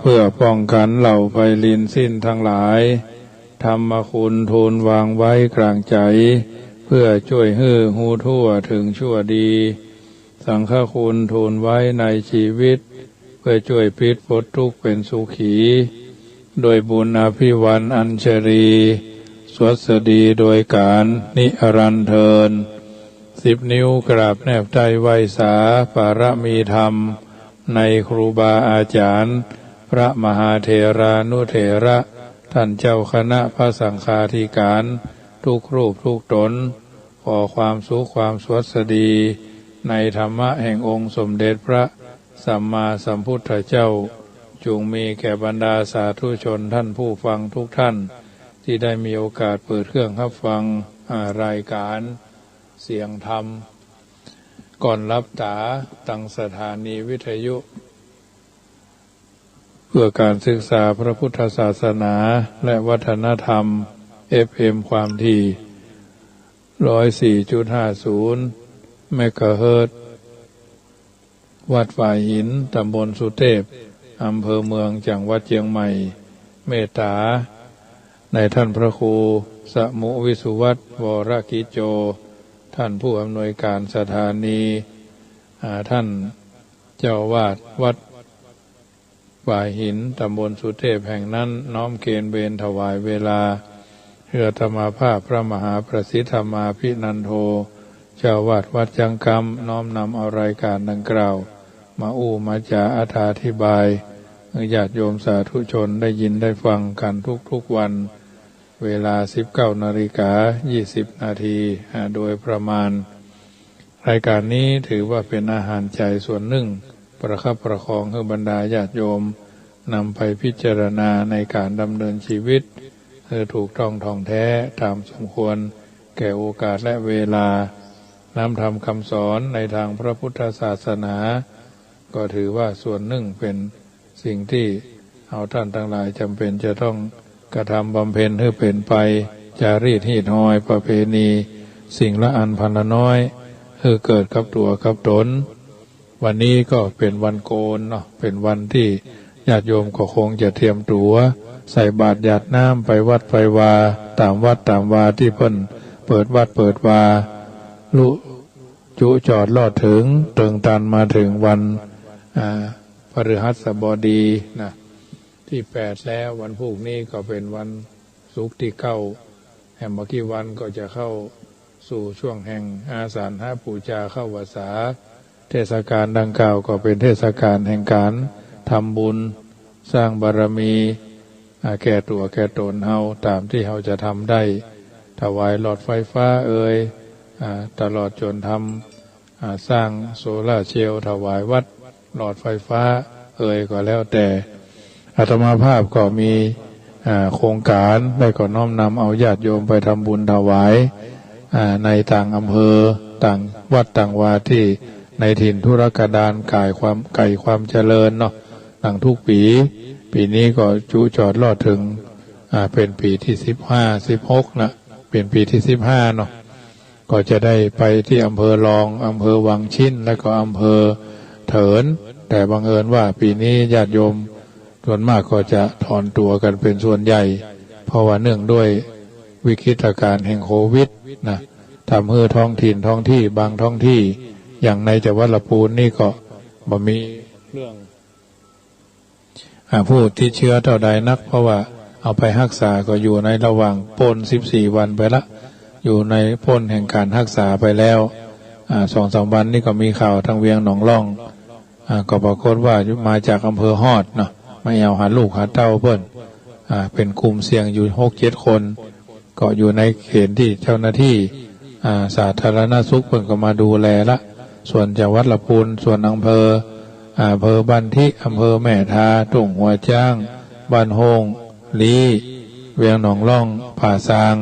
พื่อป้องกันเหล่าไฟลินสิ้นทั้งหลายธรรมคุณทูลวางไว้กลางใจเพื่อช่วยให้หูทั่วถึงชั่วดีสังฆคุณทูลไว้ในชีวิตเพื่อช่วยพิษพ้นทุกข์เป็นสุขีโดยบุญอภิวันอัญชรีสวัสดีโดยการนิรันดร์เทิน10 นิ้วกราบแนบใจไหว้สาปารมีธรรมในครูบาอาจารย์พระมหาเถรานุเถระท่านเจ้าคณะพระสังฆาธิการทุกรูปทุกตนขอความสุขความสวัสดีในธรรมะแห่งองค์สมเด็จพระสัมมาสัมพุทธเจ้าจงมีแก่บรรดาสาธุชนท่านผู้ฟังทุกท่านที่ได้มีโอกาสเปิดเครื่องรับฟังรายการเสียงธรรมก่อนรับตาตั้งสถานีวิทยุเพื่อการศึกษาพระพุทธศาสนาและวัฒนธรรม FM ความถี่ 104.50 เมกะเฮิรตซ์วัดฝ่ายหินตำบลสุเทพอำเภอเมืองจังหวัดเชียงใหม่เมตตาในท่านพระครูสมุวิสุวัตรวรกิจโจท่านผู้อำนวยการสถานีท่านเจ้าวาดวัดฝ่ายหินตำบลสุเทพแห่งนั้นน้อมเกณฑ์เวรถวายเวลาเพื่อธรรมภาพพระมหาประสิทธมาภินันโทเจ้าวาดวัดจังกำน้อมนำเอารายการดังกล่าวมามาจาอธิบายญาติโยมสาธุชนได้ยินได้ฟังกันทุกวันเวลา 19:20 นาทีโดยประมาณรายการนี้ถือว่าเป็นอาหารใจส่วนหนึ่งประคับประคองให้บรรดาญาติโยมนำไปพิจารณาในการดำเนินชีวิตให้ถูกต้องท่องแท้ตามสมควรแก่โอกาสและเวลานำธรรมคำสอนในทางพระพุทธศาสนาก็ถือว่าส่วนหนึ่งเป็นสิ่งที่เอาท่านทั้งหลายจำเป็นจะต้องกระทำบำเพ็ญให้เป็นไปจารีตหีดหอยประเพณีสิ่งละอันพันละน้อยให้เกิดกับตัวกับตนวันนี้ก็เป็นวันโกนเนาะเป็นวันที่ญาติโยมก็คงจะเตรียมตัวใส่บาตรหยาดน้ำไปวัดไปวาตามวัดตามวาที่เพิ่นเปิดวัดเปิดวาลุจุจอดลอดถึงตึงตันมาถึงวันพฤหัสบดีนะที่8แล้ววันพรุ่งนี้ก็เป็นวันศุกร์ที่9แห่งเมื่อกี้วันก็จะเข้าสู่ช่วงแห่งอาสาฬหปูชาเข้าพรรษาเทศกาลดังกล่าวก็เป็นเทศกาลแห่งการทำบุญสร้างบารมีแก่ตัวแก่ตนเฮาตามที่เฮาจะทำได้ถวายหลอดไฟฟ้าตลอดจนทำสร้างโซล่าร์เซลล์ถวายวัดหลอดไฟฟ้าก็แล้วแต่อาตมาภาพก็มีโครงการได้ก็น้อมนำเอาญาติโยมไปทำบุญถวายในต่างอำเภอต่างวัดต่างวาที่ในถิ่นธุรกันดารไก่ความเจริญเนาะต่างทุกปีนี้ก็จุจอดลอดถึงเป็นปีที่15-16นะเป็นปีที่15เนาะก็จะได้ไปที่อำเภอรองอำเภอวังชิ้นและก็อำเภอเถินแต่บังเอิญว่าปีนี้ญาติโยมส่วนมากก็จะถอนตัวกันเป็นส่วนใหญ่เพราะว่าเนื่องด้วยวิกฤตการณ์แห่งโควิดนะทำให้ท้องที่บางท้องที่อย่างในจังหวัดลำพูนนี่ก็บ่มีเรื่องผู้ติดเชื้อเท่าใดนักเพราะว่าเอาไปรักษาก็อยู่ในระหว่างพ้น14 วันไปละอยู่ในพ้นแห่งการรักษาไปแล้ว2-3 วันนี่ก็มีข่าวทางเวียงหนองล่องก็ปรากฏว่ามาจากอำเภอฮอดเนาะไม่เอาหาลูกหาเต้าเพิ่นเป็นกลุ่มเสี่ยงอยู่ 6-7 คนก็อยู่ในเขตที่เจ้าหน้าที่สาธารณสุขเพิ่นก็มาดูแลละส่วนจังหวัดลำพูนส่วนอำเภอบ้านทิอำเภอแม่ทาตุ่งหัวจ้างบ้านโฮงลีเวียงหนองล่องผาซาง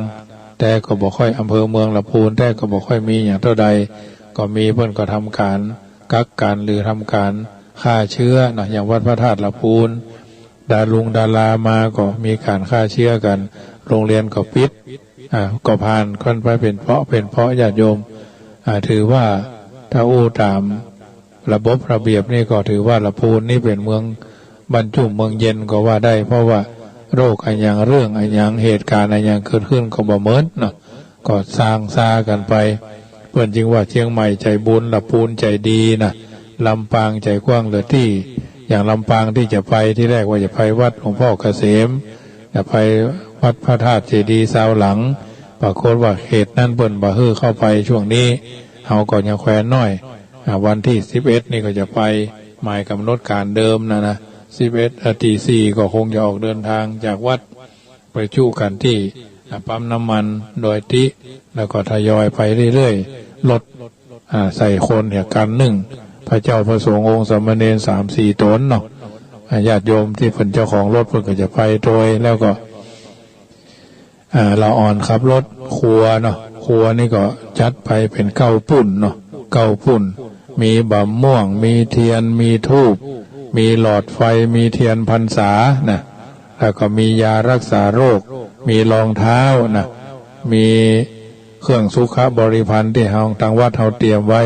แต่ก็บ่ค่อยอำเภอเมืองลำพูนแต่ก็บ่ค่อยมีอย่างเท่าใดก็มีเพิ่นก็ทำการกักกันหรือทำการฆ่าเชื้อนะอย่างวัดพระธาตุลำพูนดารามาก็มีการฆ่าเชื้อกันโรงเรียนก็ปิดก็ผ่านค่อนไปเป็นเพราะญาติโยมถือว่าถ้าตามระบบระเบียบนี่ก็ถือว่าลำพูนนี่เป็นเมือง บรรจุเมืองเย็นก็ว่าได้เพราะว่าโรคอะไรอย่างเรื่องอะไรอย่างเหตุการณ์อะไรอย่างเกิดขึ้นก็บ่เหมือนเนาะก็สร้างซากันไปเพื่อนจึงว่าเชียงใหม่ใจบุญละปูนใจดีนะลำปางใจกว้างเหลือที่อย่างลำปางที่จะไปที่แรกว่าจะไปวัดหลวงพ่อเกษมจะไปวัดพระธาตุเจดีย์ซาวหลังปรากฏว่าเหตุนั้นเปิ้นบ่ฮื้อเข้าไปช่วงนี้เฮาก็ยังแคว้นน้อยวันที่11นี่ก็จะไปหมายกำหนดการเดิมนะ11 ตี 4ก็คงจะออกเดินทางจากวัดไปชู่กันที่ปั๊มน้ำมันโดยติแล้วก็ทยอยไปเรื่อยๆรถใส่คนเนี่ยกันหนึ่งพระเจ้าพระสงฆ์องค์สามเณร3-4 ตนเนาะญาติโยมที่เป็นเจ้าของรถเพิ่นก็จะไปโดยแล้วก็เราอ่อนขับรถครัวเนาะครัวนี่ก็จัดไปเป็นเก้าปุ่นเนาะเก้าปุ่นมีบะม่วงมีเทียนมีธูปมีหลอดไฟมีเทียนพรรษานะแล้วก็มียารักษาโรคมีรองเท้านะมีเครื่องสุขบริพันธ์ที่ทางวัดเตรียมไว้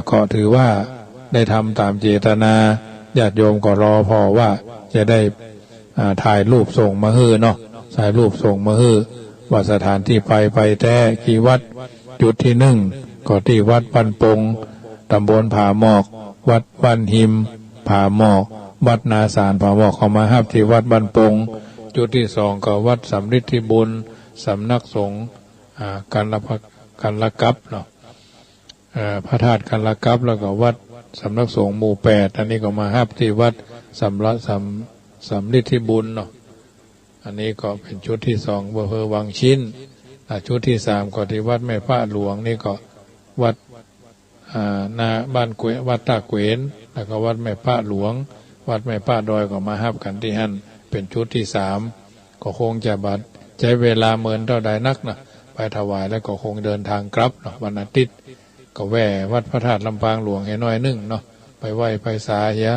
ก็ถือว่าได้ทำตามเจตนาญาติโยมก็รอพอว่าจะได้ถ่ายรูปส่งมาให้เนาะถ่ายรูปส่งมาให้ว่าสถานที่ไปแท้กี่วัดจุดที่1ก็ที่วัดบ้านปงตำบลผาหมอกวัดบ้านหิมผาหมอกวัดนาสารผาหมอกเข้ามาฮับที่วัดบ้านปงจุดที่2ก็วัดสำริดที่บุญสำนักสงฆ์กันละกับเนาะพระธาตุกันละกับแล้วก็วัดสำนักสงฆ์หมู่8อันนี้ก็มาฮับที่วัดสำริดที่บุญเนาะอันนี้ก็เป็นชุดที่2อำเภอวังชิ้นชุดที่3ก็ที่วัดแม่พระหลวงนี่ก็วัดนาบ้านเกววัดตาเกวนแล้วก็วัดแม่พระหลวงวัดแม่พระดอยก็มาฮับกันที่หั่นเป็นชุดที่3ก็คงจะบัดใช้เวลาเมินเท่าใดนักนะไปถวายแล้วก็คงเดินทางกลับเนาะวันอาทิตย์ก็แวะวัดพระธาตุลำปางหลวงให้น้อยนึงเนาะไปไหว้ไปสาเหีย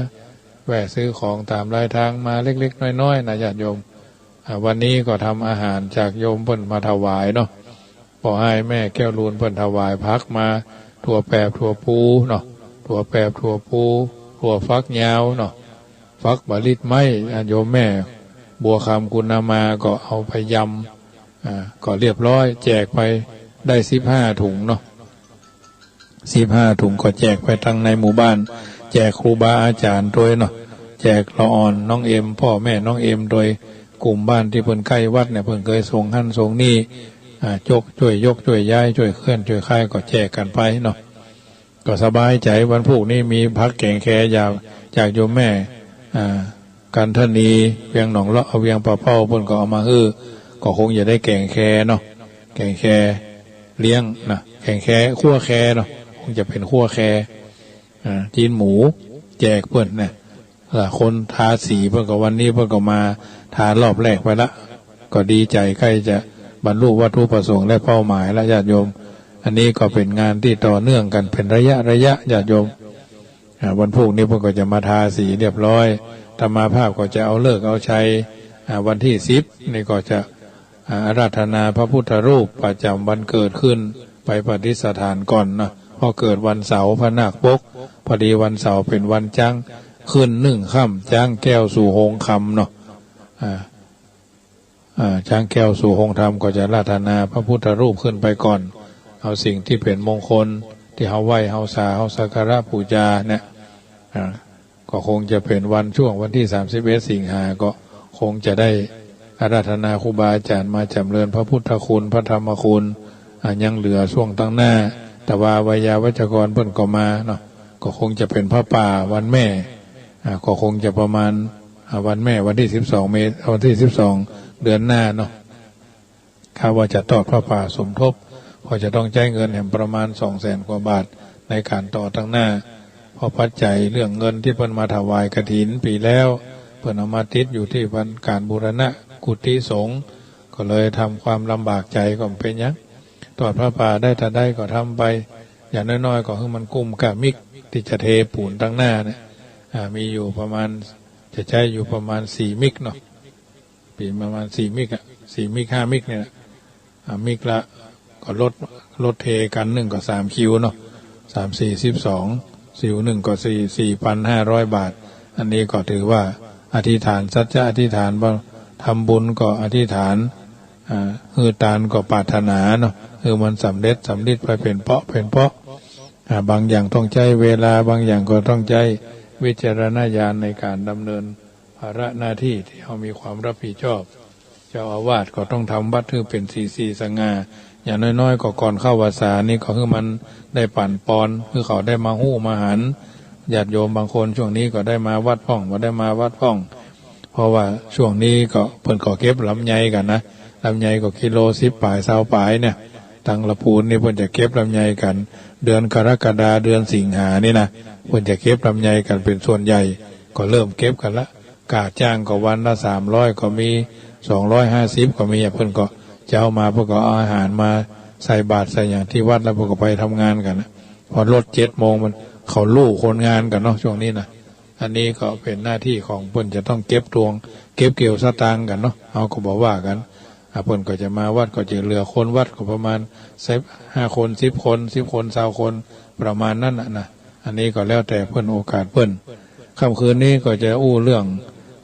แวะซื้อของตามรายทางมาเล็กๆน้อยๆนะญาติโยมวันนี้ก็ทำอาหารจากโยมเพิ่นมาถวายเนาะพอให้แม่แก้วลูนเพิ่นถวายพักมาถั่วแปบถั่วปูเนาะถั่วแปบถั่วปูถั่วฟักยาวเนาะฟักบะลิดไม้โยมแม่บัวคำกุณามาก็เอาไปยำก็เรียบร้อยแจกไปได้15 ถุงเนาะ15 ถุงก็แจกไปทั้งในหมู่บ้านแจกครูบาอาจารย์โดยเนาะแจกละอ่อนน้องเอ็มพ่อแม่น้องเอ็มโดยกลุ่มบ้านที่เพิ่นใกล้วัดเนี่ยเพิ่นเคยส่งหั่นส่งนี่ช่วยยกช่วยย้ายช่วยเคลื่อนช่วยค่ายก็แจกกันไปเนาะก็สบายใจวันพรุ่งนี้มีพักแกงแคจากโยมแม่กันทนีเวียงหนองเลาะเวียงปะเป้าเพิ่นก็เอามาก็คงจะได้แกงแคเนาะแกงแคเลี้ยงนะแกงแคคั่วแคเนาะคงจะเป็นคั่วแคจีนหมูแจกเพิ่นเนี่ยคนทาสีเพิ่นก็วันนี้เพิ่นก็มาทารอบแรกไปละก็ดีใจใกล้จะบรรลุวัตถุประสงค์และเป้าหมายแล้วญาติโยมอันนี้ก็เป็นงานที่ต่อเนื่องกันเป็นระยะญาติโยมวันพรุ่งนี้เพิ่นก็จะมาทาสีเรียบร้อยธรรมาภาพก็จะเอาเลิกเอาชัยวันที่10นี่ก็จะอาราธนาพระพุทธรูปประจำวันเกิดขึ้นไปปฏิสถานก่อนนะพอเกิดวันเสาร์พระนาคปกพอดีวันเสาร์เป็นวันจังขึ้น1 ค่ำจ้างแก้วสู่หงคำเนาะจ้างแก้วสู่หงธรรมก็จะอาราธนาพระพุทธรูปขึ้นไปก่อนเอาสิ่งที่เป็นมงคลที่เฮาไหว้เฮาสักการะบูชาเนี่ยก็คงจะเป็นช่วงวันที่31 สิงหาก็คงจะได้อาราธนาครูบาอาจารย์มาจำเริญพระพุทธคุณพระธรรมคุณยังเหลือช่วงตั้งหน้าแต่ว่าวิยาวัจกรเพิ่นก็มาเนาะก็คงจะเป็นพระป่าวันแม่ก็คงจะประมาณวันแม่วันที่12 วันที่12 เดือนหน้าเนาะข้าว่าจะทอดพระป่าสมทบพอจะต้องใช้เงินแห่งประมาณ200,000 กว่าบาทในการต่อตั้งหน้าพอปัจจัยเรื่องเงินที่เพิ่นมาถวายกฐินปีแล้วเพิ่นเอามาติดอยู่ที่วันการบูรณะกุฏิสงฆ์ก็เลยทำความลำบากใจก็เป็นอย่างทอดพระป่าได้ถ้าได้ก็ทำไปอย่างน้อยๆก็คือมันกุ้มกะมิกที่จะเทปูนตั้งหน้าเนี่ยมีอยู่ประมาณจะใช้อยู่ประมาณ4 มิกเนาะปีประมาณ4 มิก4 มิก5 มิกเนี่ยมิกละก็ลดเทกัน1ก็3 คิวเนาะ3 4 12คิว1ก็4,500 บาทอันนี้ก็ถือว่า อธิษฐานสัจจะอธิษฐานว่าทำบุญก็อธิษฐานทานก็ปรารถนาเนาะมันสำเร็จสำลิดไปเป็นเพราะบางอย่างต้องใช้เวลาบางอย่างก็ต้องใช้วิจารณญาณในการดำเนินภาระหน้าที่ที่เขามีความรับผิดชอบเจ้าอาวาสก็ต้องทำวัดให้เป็นสีสง่าอย่างน้อยๆก็ก่อนเข้าพรรษานี่ก็คือมันได้ปั่นปอนคือเขาได้มาหู้มาหันญาติโยมบางคนช่วงนี้ก็ได้มาวัดพ่องได้มาวัดพ่องเพราะว่าช่วงนี้ก็เพิ่นก็เก็บลำไยกันนะลำไยก็กิโล10 ปลาย20 ปลายเนี่ยทางละพูนนี่เพิ่นจะเก็บลำไยกันเดือนกรกฎาเดือนสิงหานี่นะเพิ่นจะเก็บลำไยกันเป็นส่วนใหญ่ก็เริ่มเก็บกันละกาจ้างก็วันละ300ก็มี250ก็มีเพิ่นก็จะเอามาเพื่อก็เอาอาหารมาใส่บาตรใส่อย่างที่วัดแล้วเพิ่นก็ไปทำงานกันนะพอรถ7 โมงมันเขาลู่คนงานกันเนาะช่วงนี้นะอันนี้ก็เป็นหน้าที่ของเพิ่นจะต้องเก็บตวงเก็บเกี่ยวสตางค์กันเนาะเอาก็บอกว่ากันเพิ่นก็จะมาวัดก็จะเหลือคนวัดก็ประมาณ5 คน10 คน10 คน20 คนประมาณนั้นนะอันนี้ก็แล้วแต่เพิ่นโอกาสเพิ่นค่ำคืนนี้ก็จะอู้เรื่อง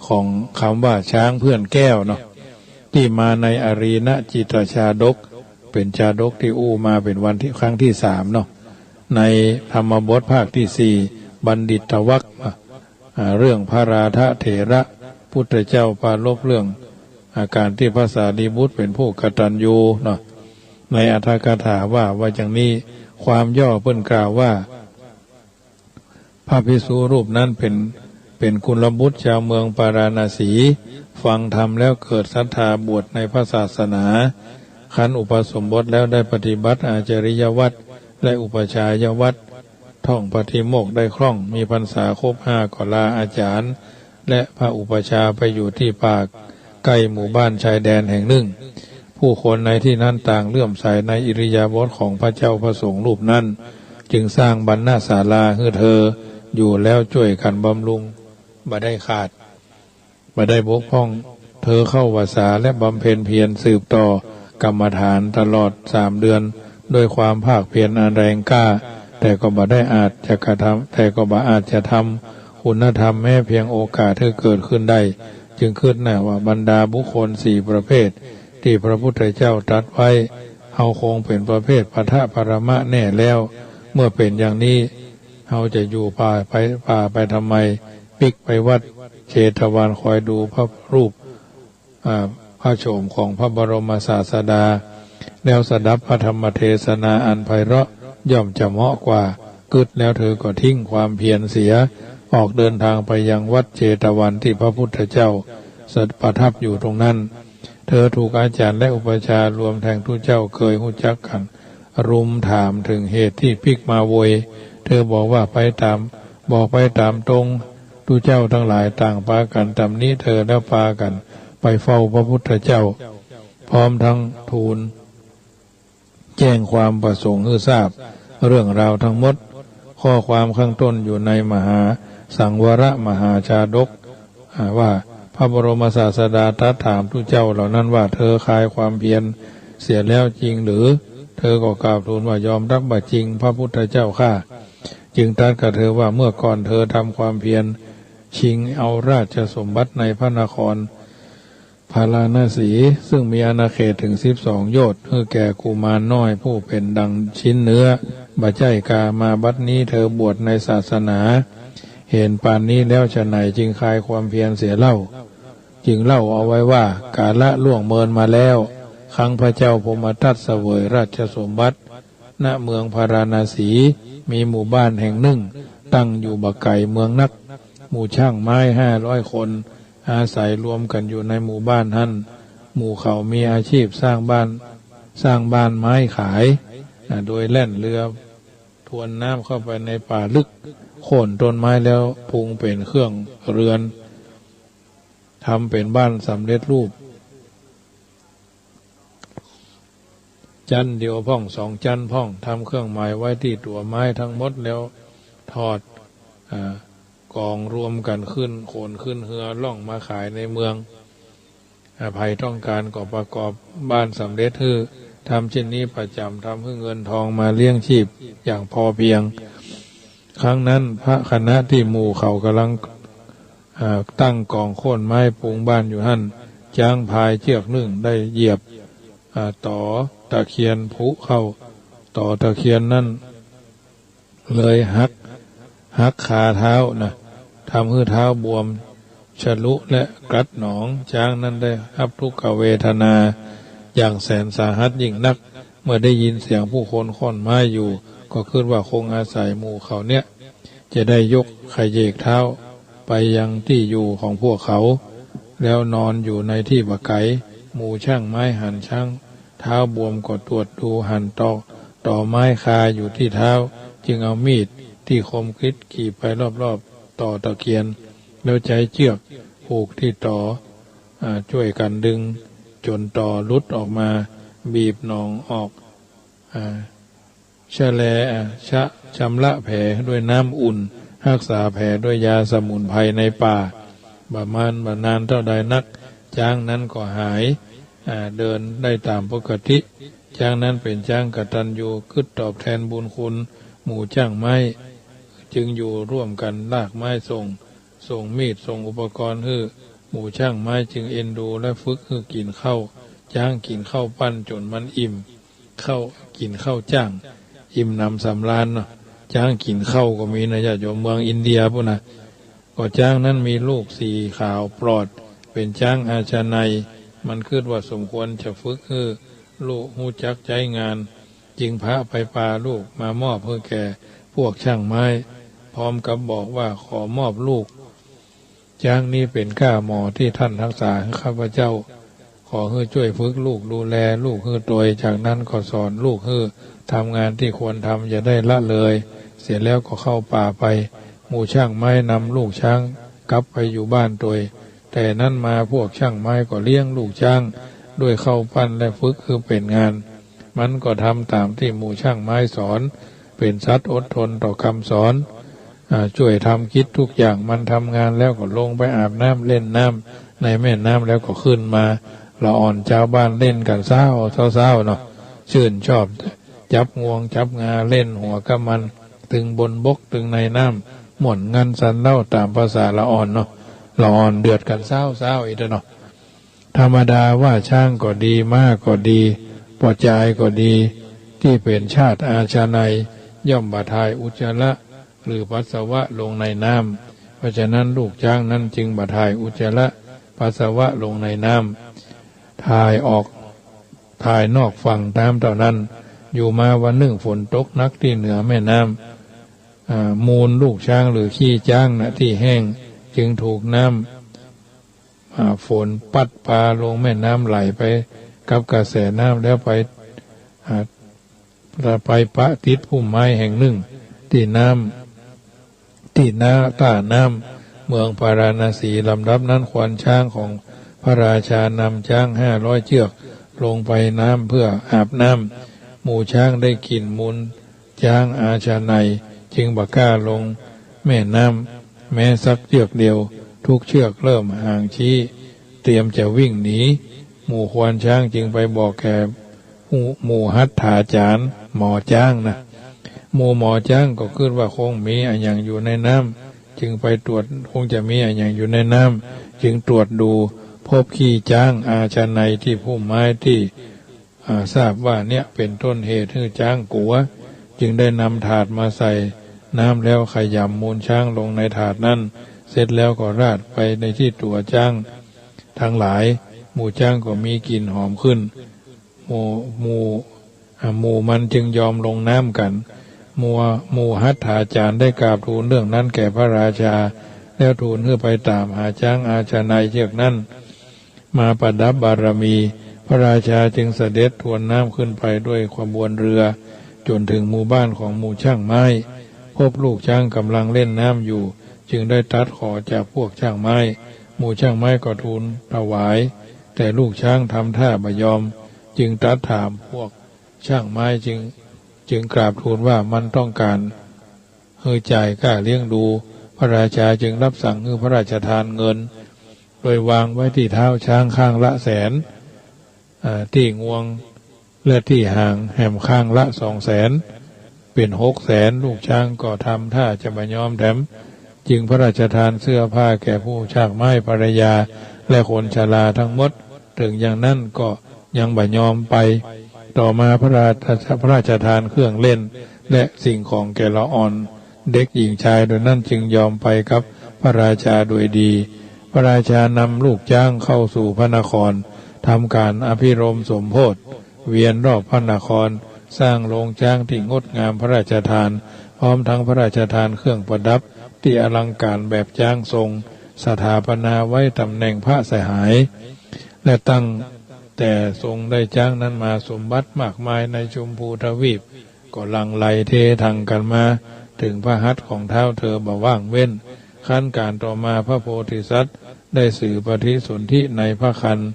ของคำว่าช้างเพื่อนแก้วเนาะที่มาในอรีณจิตชาดกเป็นชาดกที่อู้มาเป็นวันที่ครั้งที่3เนาะในธรรมบทภาคที่4บัณฑิตวรรคเรื่องพระราธเถระพุทธเจ้าปรารภเรื่องอาการที่พระสารีบุตรเป็นผู้กตัญญูเนาะในอรรถกถาว่าอย่างนี้ความย่อเพิ่นกล่าวว่าพระภิกษุรูปนั้นเป็นกุลบุตรชาวเมืองปาราณสีฟังธรรมแล้วเกิดศรัทธาบวชในพระศาสนาขันอุปสมบทแล้วได้ปฏิบัติอาจาริยวัตรและอุปชายวัตรท่องปฏิโมกข์ได้คล่องมีพรรษาครบ5ก็ลาอาจารย์และพระอุปชาไปอยู่ที่ป่าใกล้หมู่บ้านชายแดนแห่งหนึ่งผู้คนในที่นั้นต่างเลื่อมใสในอิริยาบถของพระเจ้าพระสงฆ์รูปนั้นจึงสร้างบรรณศาลาให้เธออยู่แล้วช่วยกันบำรุงบ่ได้ขาดบ่ได้บกพร่องเธอเข้าวาสาและบำเพ็ญเพียรสืบต่อกรรมฐานตลอด3 เดือนโดยความภาคเพียรอันแรงกล้าแต่ก็บ่ได้อาจจะกระทำแต่ก็บ่อาจจะทำคุณธรรมแม้เพียงโอกาสที่เกิดขึ้นได้จึงคิดแน่ว่าบรรดาบุคคล4 ประเภทที่พระพุทธเจ้าตรัสไว้เอาคงเป็นประเภทปทะปรมะแน่แล้วเมื่อเป็นอย่างนี้เราจะอยู่ป่าไปทำไมปิกไปวัดเชตวันคอยดูพระรูปพระโฉมของพระบรมศาสดาแล้วสดับพระธรรมเทศนาอันไพเราะย่อมจะเหมาะกว่ากึดแล้วเธอก็ทิ้งความเพียรเสียออกเดินทางไปยังวัดเชตวันที่พระพุทธเจ้าประทับอยู่ตรงนั้นเธอถูกอาจารย์และอุปชารวมทั้งทุกเจ้าเคยรู้จักกันรุมถามถึงเหตุที่พิกมาโวยเธอบอกว่าไปตามตรงทุกเจ้าทั้งหลายต่างพากันตำนี้เธอแล้วพากันไปเฝ้าพระพุทธเจ้าพร้อมทั้งทูลแจ้งความประสงค์ให้ทราบเรื่องราวทั้งหมดข้อความข้างต้นอยู่ในมหาสังวรมหาชาดกว่าพระบรมศาสดาตรัสถามทุกเจ้าเหล่านั้นว่าเธอคลายความเพียรเสียแล้วจริงหรือเธอก็กล่าวทูลว่ายอมรับว่าจริงพระพุทธเจ้าข้าจึงตรัสกับเธอว่าเมื่อก่อนเธอทำความเพียรชิงเอาราชสมบัติในพระนครพาราณสีซึ่งมีอาณาเขตถึง12 โยชน์ให้แก่กุมารน้อยผู้เป็นดังชิ้นเนื้อบ่ใจกามาบัดนี้เธอบวชในศาสนาเห็นปานนี้แล้วฉะไหนจึงคลายความเพียรเสียเล่าจึงเล่าเอาไว้ว่ากาละล่วงเมินมาแล้วครั้งพระเจ้าพมทัตเสวยราชสมบัติณเมืองพาราณสีมีหมู่บ้านแห่งหนึ่งตั้งอยู่บ่ไกลเมืองนักหมู่ช่างไม้500 คนอาศัยรวมกันอยู่ในหมู่บ้านนั้นหมู่เขามีอาชีพสร้างบ้านไม้ขายโดยแล่นเรือทวนน้ำเข้าไปในป่าลึกโค่นต้นไม้แล้วพุงเป็นเครื่องเรือนทำเป็นบ้านสำเร็จรูปจันเดียวพ่อง2 จันพ่องทำเครื่องหมายไว้ที่ตัวไม้ทั้งหมดแล้วทอดกองรวมกันขึ้นโขนขึ้นเรือล่องมาขายในเมืองภัยต้องการก็ประกอบบ้านสำเร็จฮือทำเช่นนี้ประจำทำให้เงินทองมาเลี้ยงชีพอย่างพอเพียงครั้งนั้นพระคณะที่หมู่เขากำลัง ตั้งกองโค่นไม้ปลูงบ้านอยู่หั่นจ้างพายเชือกนึ่งได้เหยียบต่อตะเคียนผุเข้าต่อตะเคียนนั่นเลยหักขาเท้านะทำให้เท้าบวมชะลุและกัดหนองช้างนั้นได้รับทุกขเวทนาอย่างแสนสาหัสยิ่งนักเมื่อได้ยินเสียงผู้คนค่อนไม้อยู่ก็คิดว่าคงอาศัยหมู่เขาเนี่ยจะได้ยกไข่เยกเท้าไปยังที่อยู่ของพวกเขาแล้วนอนอยู่ในที่บะไก่หมู่ช่างไม้หั่นช่างเท้าบวมก็ตรวจดูหั่นต่อไม้คาอยู่ที่เท้าจึงเอามีดที่คมคริดขี่ไปรอบๆต่อตะเคียนแล้วใช้เชือกผูกที่ต่อช่วยกันดึงจนต่อลุดออกมาบีบหนองออกชำระแผลด้วยน้ำอุ่นรักษาแผลด้วยยาสมุนไพรในป่าบานานเท่าใดนักช้างนั้นก็หายเดินได้ตามปกติช้างนั้นเป็นช้างกตัญญูคิดตอบแทนบุญคุณหมู่ช่างไม้จึงอยู่ร่วมกันลากไม้ส่งมีดส่งอุปกรณ์ให้หมู่ช่างไม้จึงเอ็นดูและฝึกให้กินข้าวช้างกินข้าวปั้นจนมันอิ่มกินข้าวจ้างอิ่มนำสำราญเนาะช้างกินข้าวก็มีนะญาติโยมเมืองอินเดียพุ่นนะก็ช้างนั้นมีลูกสีขาวปลอดเป็นช้างอาชาไนมันคิดว่าสมควรจะฝึกให้ลูกหูจักใจงานจึงพาไปปาลูกมามอบเพื่อแก่พวกช่างไม้พร้อมกับบอกว่าขอมอบลูกช้างนี้เป็นข้าหมอที่ท่านรักษาให้ข้าพเจ้าขอให้ช่วยฝึกลูกดูแลลูกให้โดยจากนั้นก็สอนลูกให้ทำงานที่ควรทำอย่าได้ละเลยเสร็จแล้วก็เข้าป่าไปหมู่ช่างไม้นำลูกช้างกลับไปอยู่บ้านโดยแต่นั้นมาพวกช่างไม้ก็เลี้ยงลูกช้างด้วยเข้าปั้นและฝึกคือเป็นงานมันก็ทำตามที่หมู่ช่างไม้สอนเป็นสัตว์อดทนต่อคำสอนช่วยทำคิดทุกอย่างมันทำงานแล้วก็ลงไปอาบน้ำเล่นน้ำในแม่น้ำแล้วก็ขึ้นมาละอ่อนชาวบ้านเล่นกันเศร้าเนาะชื่นชอบจับงวงจับงาเล่นหัวกับมันตึงบนบกตึงในน้ำหม่นงันสันเล่าตามภาษาละอ่อนเนาะละอ่อนเดือดกันเศร้าอีกเนาะธรรมดาว่าช่างก็ดีมากก็ดีปอจายก็ดีที่เป็นชาติอาชาไนย่อมบาทายอุจจาระหรือปัสสาวะลงในน้ำเพราะฉะนั้นลูกช้างนั้นจึงบาทายอุจจาระปัสสาวะลงในน้ำถ่ายนอกฝั่งน้ำเท่านั้นอยู่มาวันหนึ่งฝนตกนักที่เหนือแม่น้ำมูลลูกช้างหรือขี้ช้างนะที่แห้งจึงถูกน้ำฝนปัดพาลงแม่น้ำไหลไปกับกระแสน้ำแล้วไปปะติดพุ่มไม้แห่งหนึ่งที่ต้าน้ำเมืองพาราณสีลำดับนั้นควานช้างของพระราชานำช้าง500 เชือกลงไปน้ำเพื่ออาบน้ำหมู่ช้างได้กลิ่นมูลช้างอาชาไนจึงบักล้าลงแม่น้ำแม้สักเชือกเดียวทุกเชือกเริ่มห่างชี้เตรียมจะวิ่งหนีหมู่ควานช้างจึงไปบอกแก่หมู่หัตถาจารย์หมอช้างนะหมู่หมอช้างก็คิดว่าคงมีอะไรอย่างอยู่ในน้ำจึงไปตรวจคงจะมีอะไรอย่างอยู่ในน้ำจึงตรวจดูพบขี้ช้างอาชาไนที่พุ่มไม้ที่ทราบว่าเนี่ยเป็นต้นเหตุให้ช้างกลัวจึงได้นำถาดมาใส่น้ำแล้วขยำมูลช้างลงในถาดนั้นเสร็จแล้วก็ราดไปในที่ตัวช้างทั้งหลายหมู่ช้างก็มีกลิ่นหอมขึ้นหมู่มันจึงยอมลงน้ำกันหมู่หัตถาจารย์ได้กราบทูลเรื่องนั้นแก่พระราชาแล้วทูลเพื่อไปตามหาช้างอาชาไนเชือกนั้นมาประดับบารมีพระราชาจึงเสด็จทวนน้ำขึ้นไปด้วยขบวนเรือจนถึงหมู่บ้านของหมู่ช่างไม้พบลูกช้างกำลังเล่นน้ำอยู่จึงได้ตัดขอจากพวกช่างไม้หมู่ช่างไม้ก็ทูลถวายแต่ลูกช้างทำท่าไม่ยอมจึงตัดถามพวกช่างไม้จึงกราบทูลว่ามันต้องการให้จ่ายค่าเลี้ยงดูพระราชาจึงรับสั่งให้พระราชทานเงินโดยวางไว้ที่เท้าช้างข้างละ100,000ที่งวงและที่หางแหมข้างละ200,000เป็น600,000ลูกช้างก็ทำท่าจะไม่ยอมแถม จึงพระราชทานเสื้อผ้าแก่ผู้ชากไม้ภรรยาและคนชราทั้งหมดถึงอย่างนั้นก็ยังบ่ยอมไปต่อมาพระราชทานเครื่องเล่นและสิ่งของแก่ละอ่อนเด็กหญิงชายโดยนั้นจึงยอมไปกับพระราชาโดยดีพระราชานำลูกจ้างเข้าสู่พระนครทำการอภิรมย์สมโภชเวียนรอบพระนครสร้างโรงจ้างที่งดงามพระราชทานพร้อมทั้งพระราชทานเครื่องประดับที่อลังการแบบจ้างทรงสถาปนาไว้ตำแหน่งพระสหายและตั้งแต่ทรงได้จ้างนั้นมาสมบัติมากมายในชมพูทวีปก็หลั่งไหลเททังกันมาถึงพระหัตถ์ของเท้าเธอบ่ว่างเว้นขั้นการต่อมาพระโพธิสัตว์ได้สื่อปฏิสนธิในพระครรภ์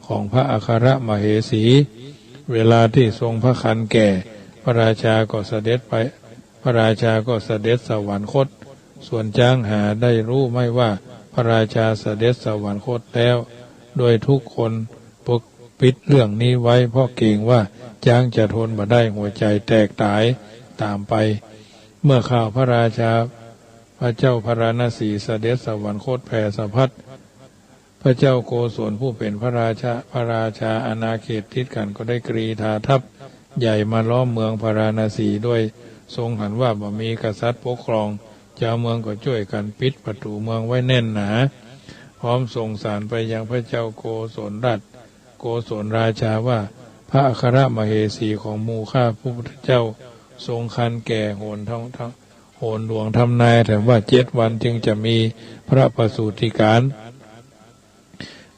ของพระอัครมเหสีเวลาที่ทรงพระครรภ์แก่พระราชาก็เสด็จไปพระราชาก็เสด็จสวรรคตส่วนจ้างหาได้รู้ไม่ว่าพระราชาเสด็จสวรรคตแล้วโดยทุกคนปกปิดเรื่องนี้ไว้เพราะเกรงว่าจ้างจะทนบ่ได้หัวใจแตกตายตามไปเมื่อข่าวพระราชาพระเจ้าพระราณสีเสด็จสวรรคตแผ่สะพัดพระเจ้าโกศลผู้เป็นพระราชาอาณาเขตติดกันก็ได้กรีธาทัพใหญ่มาล้อมเมืองพระราณสีด้วยทรงหันว่าบ่มีกษัตริย์ปกครองเจ้าเมืองก็ช่วยกันปิดประตูเมืองไว้แน่นหนาพร้อมส่งสารไปยังพระเจ้าโกศลราชาว่าพระอัครมเหสีของหมู่ข้าพระพุทธเจ้าทรงคันแก่โหนหลวงทำนายแต่ว่า7 วันจึงจะมีพระประสูติการ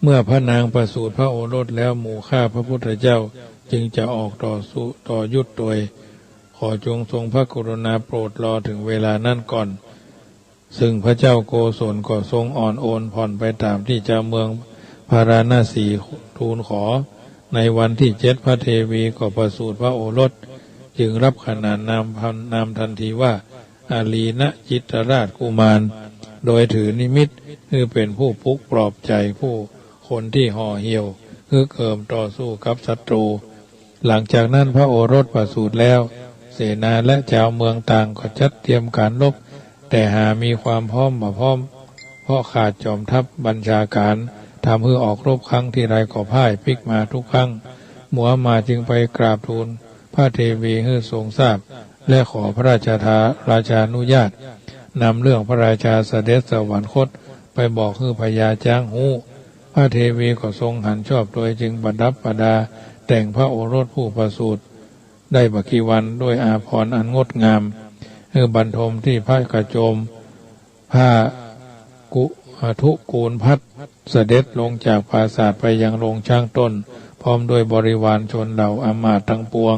เมื่อพระนางประสูติพระโอรสแล้วหมู่ข้าพระพุทธเจ้าจึงจะออกต่อยุทธโดยขอจงทรงพระกรุณาโปรดรอถึงเวลานั้นก่อนซึ่งพระเจ้าโกศลก็ทรงอ่อนโอนผ่อนไปตามที่เจ้าเมืองพาราณสีทูลขอในวันที่7พระเทวีก็ประสูติพระโอรสจึงรับขนานนามทันทีว่าอาลีณจิตรราชกุมารโดยถือนิมิตคือเป็นผู้ปลุกปลอบใจผู้คนที่ห่อเหี่ยวคือเกิมต่อสู้กับศัตรูหลังจากนั้นพระโอรสประสูติแล้วเสนาและชาวเมืองต่างก็จัดเตรียมการรบแต่หามีความพร้อมบ่พร้อมเพราะขาดจอมทัพบัญชาการทำให้ออกรบครั้งที่ไรก็พ่ายพลิกมาทุกครั้งมัวมาจึงไปกราบทูลพระเทวีให้ทรงทราบและขอพระราชานุญาตนำเรื่องพระราชาเสด็จสวรรคตไปบอกให้พญาจ้างหูพระเทวีก็ทรงหันชอบโดยจึงประดับประดาแต่งพระโอรสผู้ประสูติได้บักกีวันด้วยอาภรณ์อันงดงามคือบรรทมที่พระกระโจมผ้าทุกูลพัดเสด็จลงจากปราสาทไปยังโรงช้างต้นพร้อมด้วยบริวารชนเหล่าอมาตย์ทั้งปวง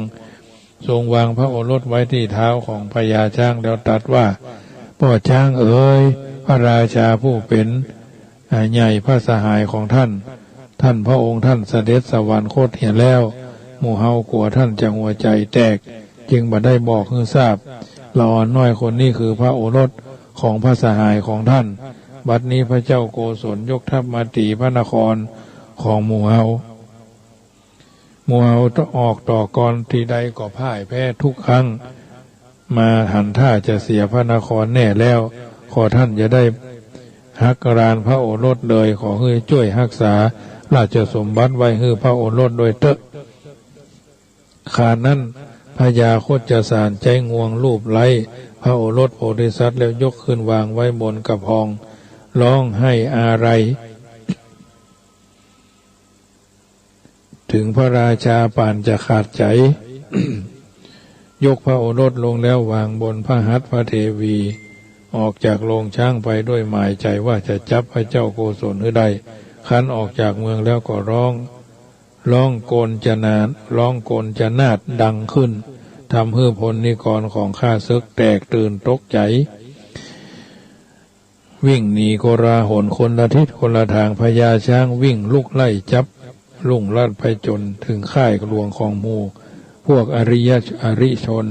ทรงวางพระโอรสไว้ที่เท้าของพญาช้างแล้วตรัสว่าพ่อช้างเอ๋ยพระราชาผู้เป็นใหญ่พระสหายของท่านพระองค์ท่านเสด็จสวรรคตเห็นแล้วหมู่เฮากลัวท่านจะหัวใจแตกจึงบ่ได้บอกให้ทราบละอ่อนน้อยคนนี้คือพระโอรสของพระสหายของท่านบัดนี้พระเจ้าโกศลยกทัพมาตีพระนครของหมู่เฮาต้องออกต่อกรที่ใดก็พ่ายแพ้ทุกครั้งมาหันท่าจะเสียพระนครแน่แล้วขอท่านจะได้ฮักรานพระโอรสเลยขอให้ช่วยรักษาราชสมบัติไว้ให้พระโอรสโดยเตอะขานั้นพญาโคจสารใจงวงรูปไล้พระโอรสโพธิสัตว์แล้วยกขึ้นวางไว้บนกระพองร้องให้อะไรถึงพระราชาป่านจะขาดใจ ยกพระโอรสลงแล้ววางบนพระหัตถ์พระเทวีออกจากโรงช้างไปด้วยหมายใจว่าจะจับพระเจ้าโกศลให้ได้คันออกจากเมืองแล้วก็ร้องโกนจะนาดดังขึ้นทำให้พลนิกรของข้าศึกแตกตื่นตกใจวิ่งหนีโกราหลคนละทิศคนละทางพญาช้างวิ่งลุกไล่จับลุ่งลัดไปจนถึงค่ายหลวงของหมู่พวกอริชน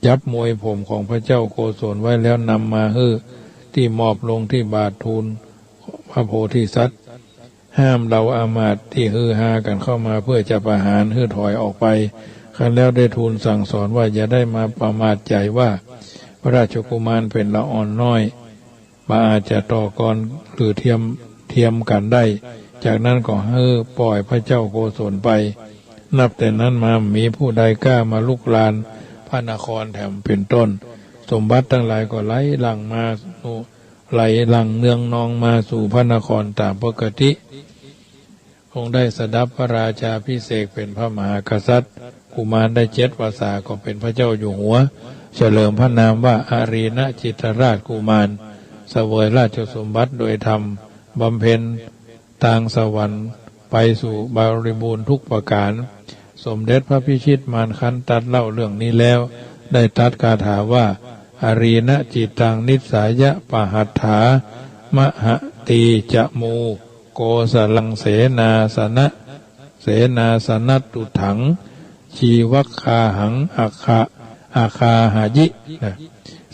จับมวยผมของพระเจ้าโกศลไว้แล้วนำมาที่มอบลงที่บาททูลพระโพธิสัตว์ห้ามเราอามาตย์ที่ฮากันเข้ามาเพื่อจะประหารถอยออกไปครั้นแล้วได้ทูลสั่งสอนว่าอย่าได้มาประมาทใจว่าพระราชกุมารเป็นละอ่อนน้อย มาอาจจะต่อกรหรือเทียมกันได้จากนั้นก็ให้ปล่อยพระเจ้าโกศลไปนับแต่นั้นมามีผู้ใดกล้ามาลุกลานพระนครแถมเป็นต้นสมบัติทั้งหลายก็ไหลหลั่งมาไหลหลั่งเนืองนองมาสู่พระนครตามปกติคงได้สดับพระราชาพิเศษเป็นพระมหากษัตริย์กุมารได้7 วาษาก็เป็นพระเจ้าอยู่หัวเฉลิมพระนามว่าอารีณจิตรราชกุมารเสวยราชสมบัติโดยธรรมบำเพ็ญทางสวรรค์ไปสู่บริบูรณ์ทุกประการสมเด็จพระพิชิตมารคันตัดเล่าเรื่องนี้แล้วได้ตรัสคาถาว่าอารีณจิตังนิสายะปหัตถามหตีจะมูโกสลังเสนาสนัตตุถังชีวัคคาหังอาคาหายิ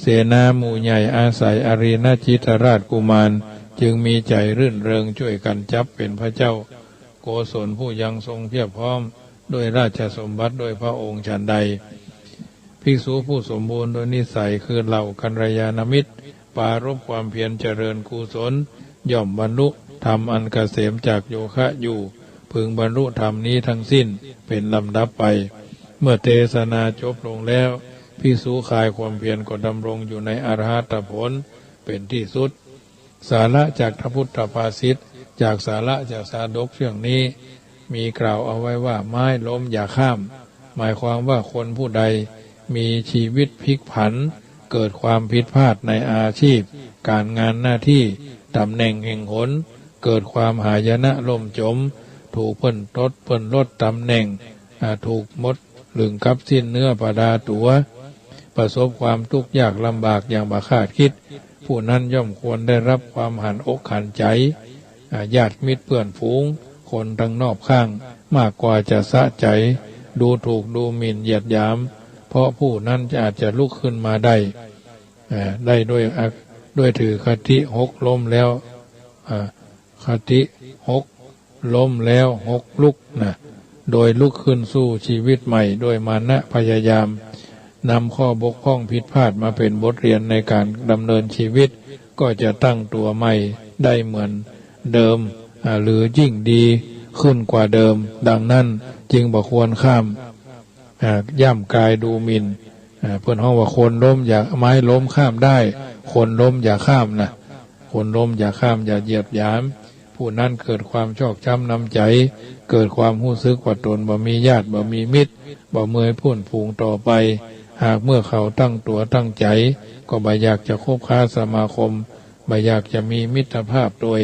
เสนาหมู่ใหญ่อาศัยอารีณจิตรราชกุมารจึงมีใจรื่นเริงช่วยกันจับเป็นพระเจ้าโกศลผู้ยังทรงเพียบพร้อมด้วยราชสมบัติโดยพระองค์ฉันใดภิกษุผู้สมบูรณ์โดยนิสัยคือเหล่ากัลยาณมิตรปรารภความเพียรเจริญกุศลย่อมบรรลุธรรมอันเกษมจากโยคะอยู่พึงบรรลุธรรมนี้ทั้งสิ้นเป็นลำดับไปเมื่อเทศนาจบลงแล้วภิกษุคลายความเพียรก็ดำรงอยู่ในอรหัตผลเป็นที่สุดสาระจากพระพุทธภาษิตจากสาระจากสาดกเรื่องนี้มีกล่าวเอาไว้ว่าไม้ล้มอย่าข้ามหมายความว่าคนผู้ใดมีชีวิตพลิกผันเกิดความผิดพลาดในอาชีพการงานหน้าที่ตำแหน่งแห่งหนเกิดความหายนะล่มจมถูกเพิ่นลดตำแหน่งถูกมดหลึงกับสิ้นเนื้อประดาตัวประสบความทุกข์ยากลำบากอย่างบ่คาดคิดผู้นั้นย่อมควรได้รับความหันอกหันใจญาติมิตรเพื่อนฝูงคนทั้งนอกข้างมากกว่าจะสะใจดูถูกดูหมิ่นเหยียดหยามเพราะผู้นั้นจะอาจจะลุกขึ้นมาได้ด้วยถือคติ6ล้มแล้วคติ6ล้มแล้ว6ลุกนะโดยลุกขึ้นสู้ชีวิตใหม่โดยมานะพยายามนำข้อบกพร่องผิดพลาดมาเป็นบทเรียนในการดำเนินชีวิตก็จะตั้งตัวใหม่ได้เหมือนเดิมหรือยิ่งดีขึ้นกว่าเดิมดังนั้นจึงบ่ควรข้ามย่ำกายดูหมิ่นเพื่อนห้องว่าคนล้มอย่าไม้ล้มข้ามได้คนล้มอย่าข้ามนะคนล้มอย่าข้ามอย่าเหยียบหยามผู้นั้นเกิดความชอกช้ำน้ำใจเกิดความรู้สึกว่าตนบ่มีญาติบ่มีมิตรบ่เมื่อยพุ่นผูงต่อไปหากเมื่อเขาตั้งตัวตั้งใจก็บ่อยากจะคบค้าสมาคมบ่อยากจะมีมิตรภาพโดย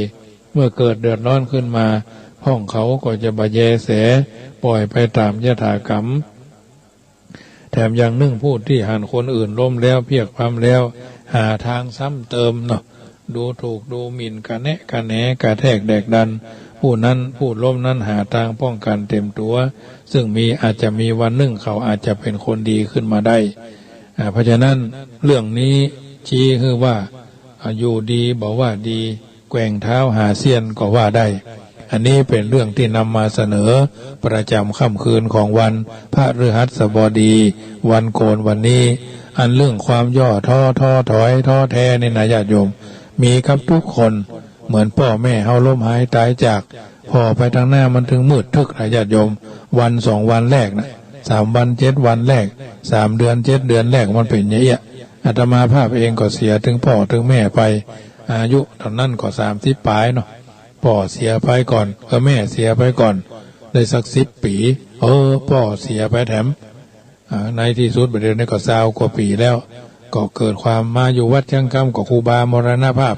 เมื่อเกิดเดือดร้อนขึ้นมาพ้องเขาก็จะบ่แยแสปล่อยไปตามยถากรรมแถมยังนึ่งพูดที่หันคนอื่นล้มแล้วเพียกพำแล้วหาทางซ้ำเติมเนาะดูถูกดูหมิ่นกะแนะกะแหนกะแทกแดกดันผู้นั้นผู้ล้มนั้นหาทางป้องกันเต็มตัวซึ่งอาจจะมีวันหนึ่งเขาอาจจะเป็นคนดีขึ้นมาได้เพราะฉะนั้นเรื่องนี้ชี้คือว่าอยู่ดีบอกว่าดีแกว่งเท้าหาเสี้ยนก็ว่าได้อันนี้เป็นเรื่องที่นำมาเสนอประจำค่ำคืนของวันพระฤหัสบดีวันโกนวันนี้อันเรื่องความย่อท้อถอยท้อแท้ในญาติโยมมีกับทุกคนเหมือนพ่อแม่เฮาล้มหายตายจากพอไปทางหน้ามันถึงมืดทึกญาติโยมวัน2 วันแรกนะ3 วัน7 วันแรก3 เดือน7 เดือนแรกมันเป็นอย่างเงี้ยอาตมาภาพเองก็เสียถึงพ่อถึงแม่ไปอายุตอนนั้นก็30 ปลายเนาะพ่อเสียไปก่อนก็แม่เสียไปก่อนได้สัก10 ปีพ่อเสียไปแถมในที่สุดประเดี๋ยวนี้ก็20 กว่าปีแล้วก็เกิดความมาอยู่วัดจังกำกับครูบามรณภาพ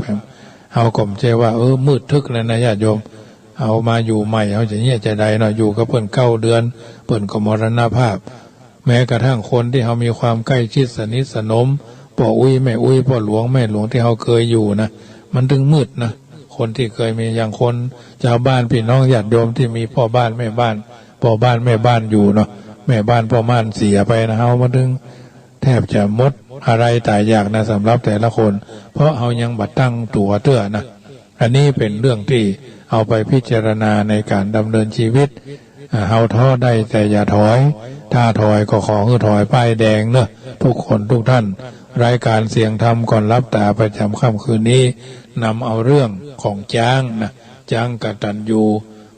เอาก็ไม่ใช่ว่ามืดทึกเลยนะญาติโยมเอามาอยู่ใหม่เอาจะเงี้ยใจใดเนาะอยู่กับเพิ่น9 เดือนเพิ่นก็มรณภาพแม้กระทั่งคนที่เขามีความใกล้ชิดสนิทสนมพ่ออุ้ยแม่อุ้ยพ่อหลวงแม่หลวงที่เขาเคยอยู่นะมันถึงมืดนะคนที่เคยมีอย่างคนชาวบ้านพี่น้องญาติโยมที่มีพ่อบ้านแม่บ้านพ่อบ้านแม่บ้านอยู่เนาะแม่บ้านพ่อบ้านเสียไปนะเฮามาถึงแทบจะหมดอะไรตายอยากนะสำหรับแต่ละคนเพราะเฮายังบัดตั้งตัวเตื้อนะอันนี้เป็นเรื่องที่เอาไปพิจารณาในการดำเนินชีวิตเฮาท้อได้แต่อย่าถอยถ้าถอยก็ขอให้ถอยป้ายแดงเนอะทุกคนทุกท่าน รายการเสียงธรรมก่อนรับตาประจำค่ำคืนนี้นำเอาเรื่องของจ้างนะจ้างกตัญญู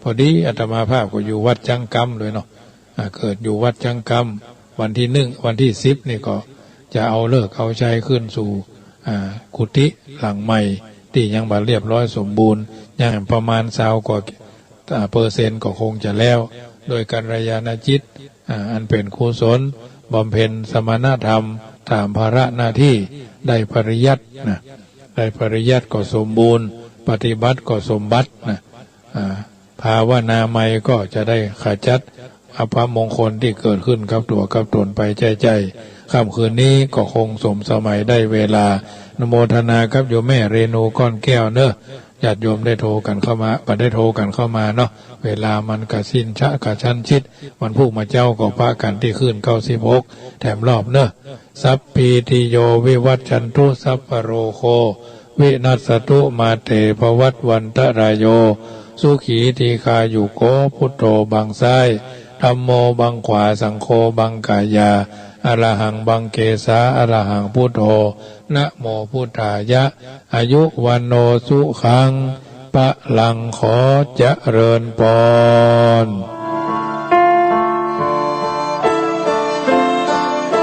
พอดีอาตมาภาพก็อยู่วัดจังกำเลยเนาะเกิดอยู่วัดจังกำวันที่1วันที่10นี่ก็จะเอาเลิกเอาใจขึ้นสู่กุฏิหลังใหม่ที่ยังบ่เรียบร้อยสมบูรณ์ยังประมาณ20กว่าเปอร์เซ็นต์ก็คงจะแล้วโดยกัลยาณจิตอันเป็นกุศลบำเพ็ญสมณธรรมตามภาระหน้าที่ได้ปริยัตินะได้ปริยัติก็สมบูรณ์ปฏิบัติก็สมบัตินะภาวนาใหม่ก็จะได้ขจัดอภมงคลที่เกิดขึ้นกับตัวกับตนไปใจค่ำคืนนี้ก็คงสมสมัยได้เวลานโมทนากับโยมแม่เรนูก้อนแก้วเนอะญาติโยมได้โทรกันเข้ามาได้โทรกันเข้ามาเนาะเวลามันกะสิ้นชะกะชั้นชิดวันพุกมาเจ้าก็ปะกันที่ขึ้น96แถมรอบเนอะสัพพีติโยวิวัชชันตุสัพพโรโควินัสตุมาเตภวัตวันตรายโยสุขีทีคาอยู่โกพุทโธบังซ้ายธัมโมบังขวาสังโฆบังกายาอรหังบังเกสาอรหังพุทโธนะโมพุทธายะอายุวันโนสุขังปะลังขอเจริญพร